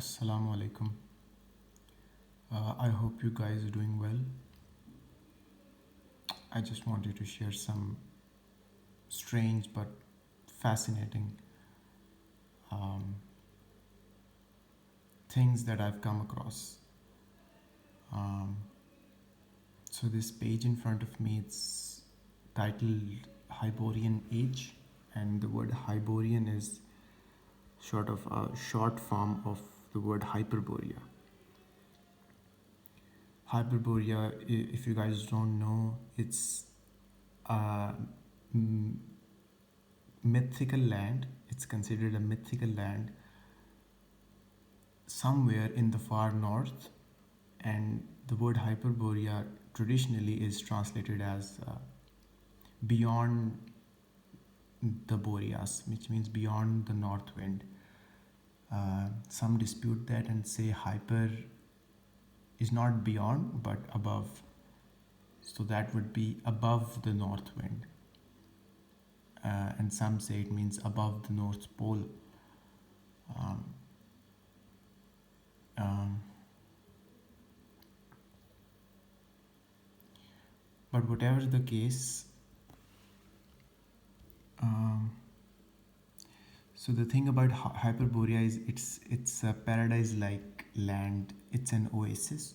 Assalamu alaikum. I hope you guys are doing well. I just wanted to share some strange but fascinating um, things that I've come across. Um, so this page in front of me, it's titled Hyperborean Age, and the word Hyperborean is sort of a short form of the word Hyperborea. Hyperborea, if you guys don't know, it's a mythical land. It's considered a mythical land somewhere in the far north, and the word Hyperborea traditionally is translated as beyond the Boreas, which means beyond the north wind. Some dispute that and say hyper is not beyond but above, so that would be above the north wind. And some say it means above the North Pole. Um, um, but whatever the case, so the thing about Hyperborea is it's a paradise-like land. It's an oasis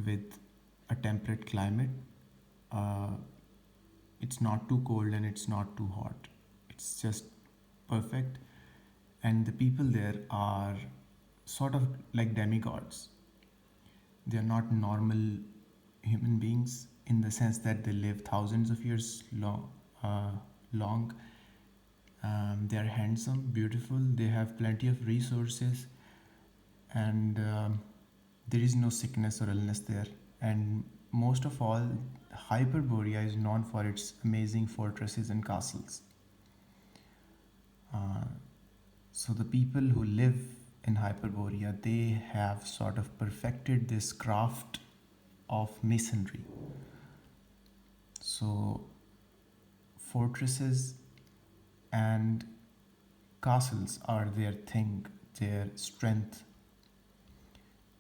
with a temperate climate. Uh, it's not too cold and it's not too hot. It's just perfect, and the people there are sort of like demigods. They are not normal human beings in the sense that they live thousands of years long. They are handsome, beautiful, they have plenty of resources, and there is no sickness or illness there. And most of all, Hyperborea is known for its amazing fortresses and castles. Uh, so the people who live in Hyperborea, they have sort of perfected this craft of masonry. So fortresses and castles are their thing, their strength,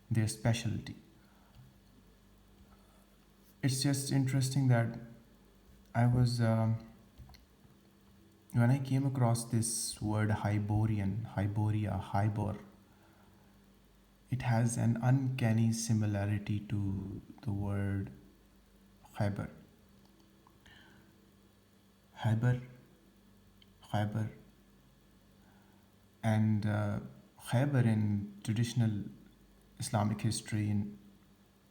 their specialty. It's just interesting that I was when I came across this word Hyborea, Hybor, it has an uncanny similarity to the word Hyber. Hyber, Hyber, and Hyber in traditional Islamic history, in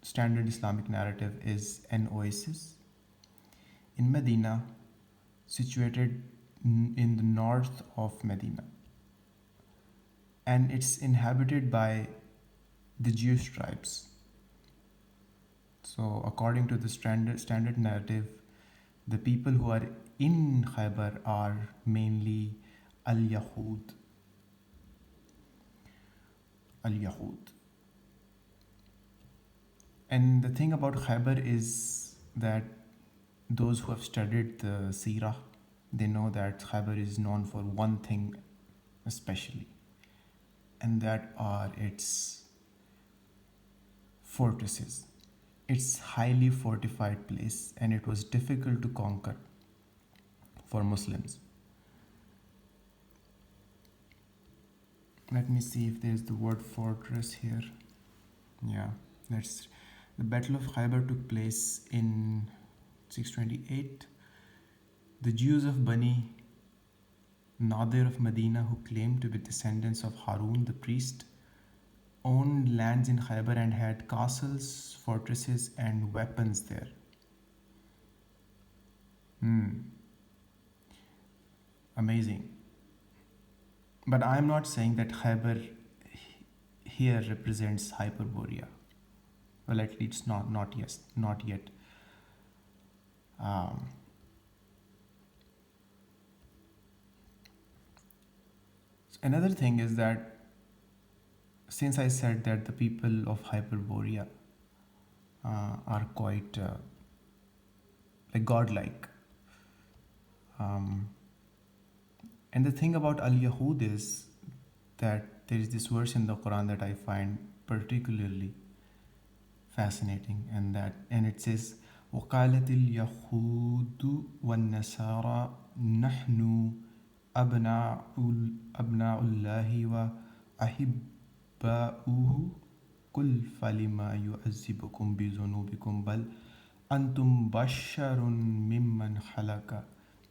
standard Islamic narrative, is an oasis in Medina, situated in the north of Medina, and it's inhabited by the Jewish tribes. So, according to the standard narrative, the people who are in Khyber are mainly Al Yahud. Al Yahud. And the thing about Khyber is that those who have studied the Seerah, they know that Khyber is known for one thing especially, and that are its fortresses. It's highly fortified place, and it was difficult to conquer for Muslims. Let me see if there's the word fortress here. Yeah, that's the Battle of Khyber took place in 628. The Jews of Bani Nadir of Medina, who claimed to be descendants of Harun the priest, owned lands in Khyber and had castles, fortresses, and weapons there. Amazing. But I'm not saying that Khyber here represents Hyperborea. Well, at least not yet. Not yet. Um, Another thing is that since I said that the people of Hyperborea are quite like godlike, and the thing about Al Yahud is that there is this verse in the Quran that I find particularly fascinating, and it says, وقالت اليهود والنصارى نحن أبناء أبناء الله وأحباؤه قل فلما يعذبكم بذنوبكم بل أنتم بشر ممن خلق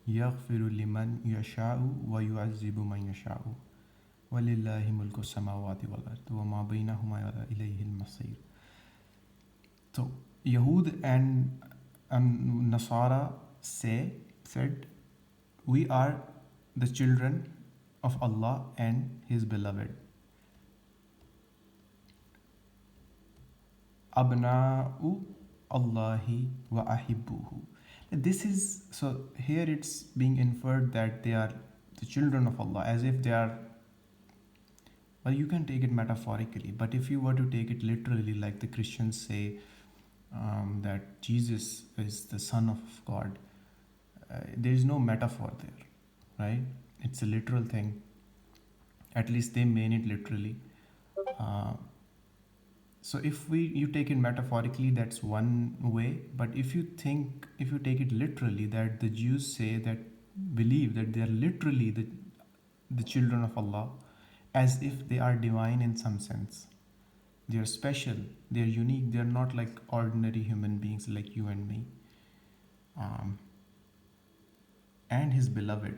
يغفر لمن يشاء ويعذب من يشاء ولله ملك السماوات والأرض وما بينهما إليه المصير. So Yahud and Nasara said, we are the children of Allah and His beloved. Abna'u Allahi wa ahibbuhu. This is, so here it's being inferred that they are the children of Allah, as if they are, well, you can take it metaphorically, but if you were to take it literally, like the Christians say, that Jesus is the Son of God, there is no metaphor there, right? It's a literal thing. At least they mean it literally. Uh, so if you take it metaphorically, that's one way. But if you take it literally, that the Jews say that, believe that they are literally the children of Allah, as if they are divine in some sense. They are special, they are unique, they are not like ordinary human beings like you and me. And His beloved.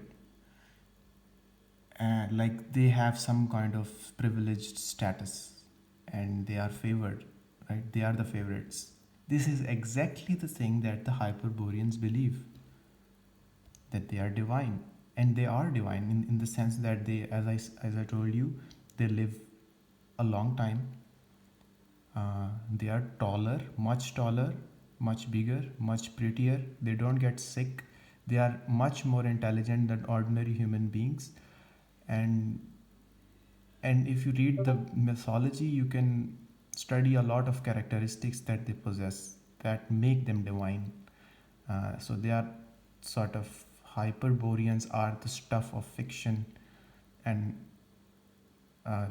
Like they have some kind of privileged status and they are favored, right? They are the favorites. This is exactly the thing that the Hyperboreans believe, that they are divine. And they are divine in the sense that they, as I told you, they live a long time. They are taller, much bigger, much prettier. They don't get sick. They are much more intelligent than ordinary human beings. And if you read the mythology, you can study a lot of characteristics that they possess that make them divine. So they are sort of, Hyperboreans are the stuff of fiction and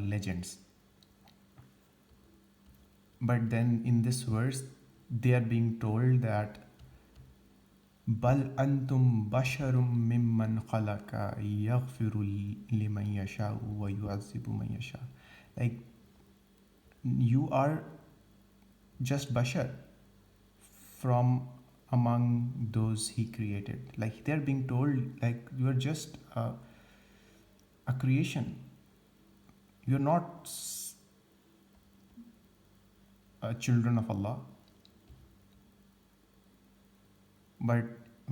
legends. But then in this verse, they are being told that بل أنتم بشر ممن خلق يغفر لمن يشاء ويعذب من يشاء. Like, you are just bashar from among those He created. Like they are being told, like, you are just a creation. You are not children of Allah. But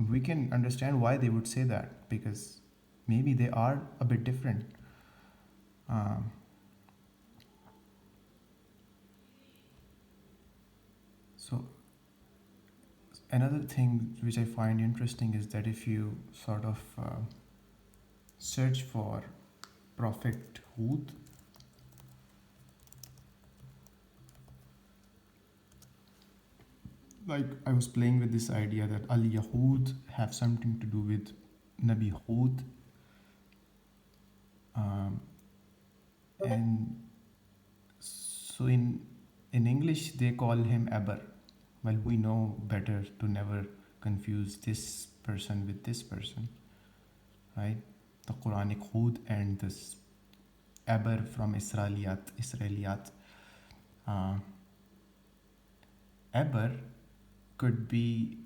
we can understand why they would say that, because maybe they are a bit different. So another thing which I find interesting is that if you sort of search for Prophet Hud, like I was playing with this idea that Al Yahud have something to do with Nabi Hud, and so in English they call him Aber. Well, we know better to never confuse this person with this person, right? The Quranic Hud and this Aber from Israeliyat. Aber could be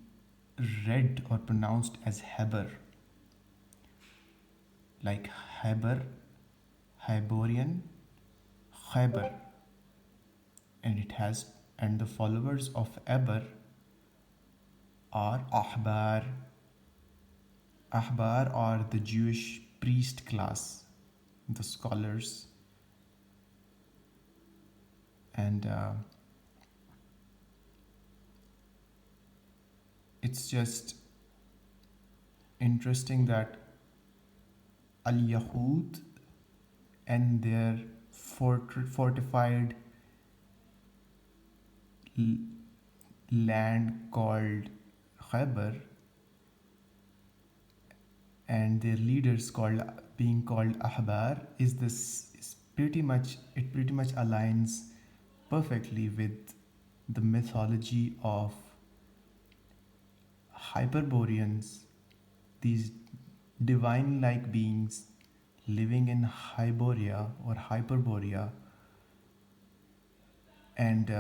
read or pronounced as Heber, like Heber, Hyborian, Khyber, and the followers of Eber are Ahbar. Ahbar are the Jewish priest class, the scholars, and it's just interesting that Al Yahud and their fortified land called Khyber and their leaders being called Ahbar is pretty much aligns perfectly with the mythology of Hyperboreans, these divine like beings living in Hyboria or Hyperborea, and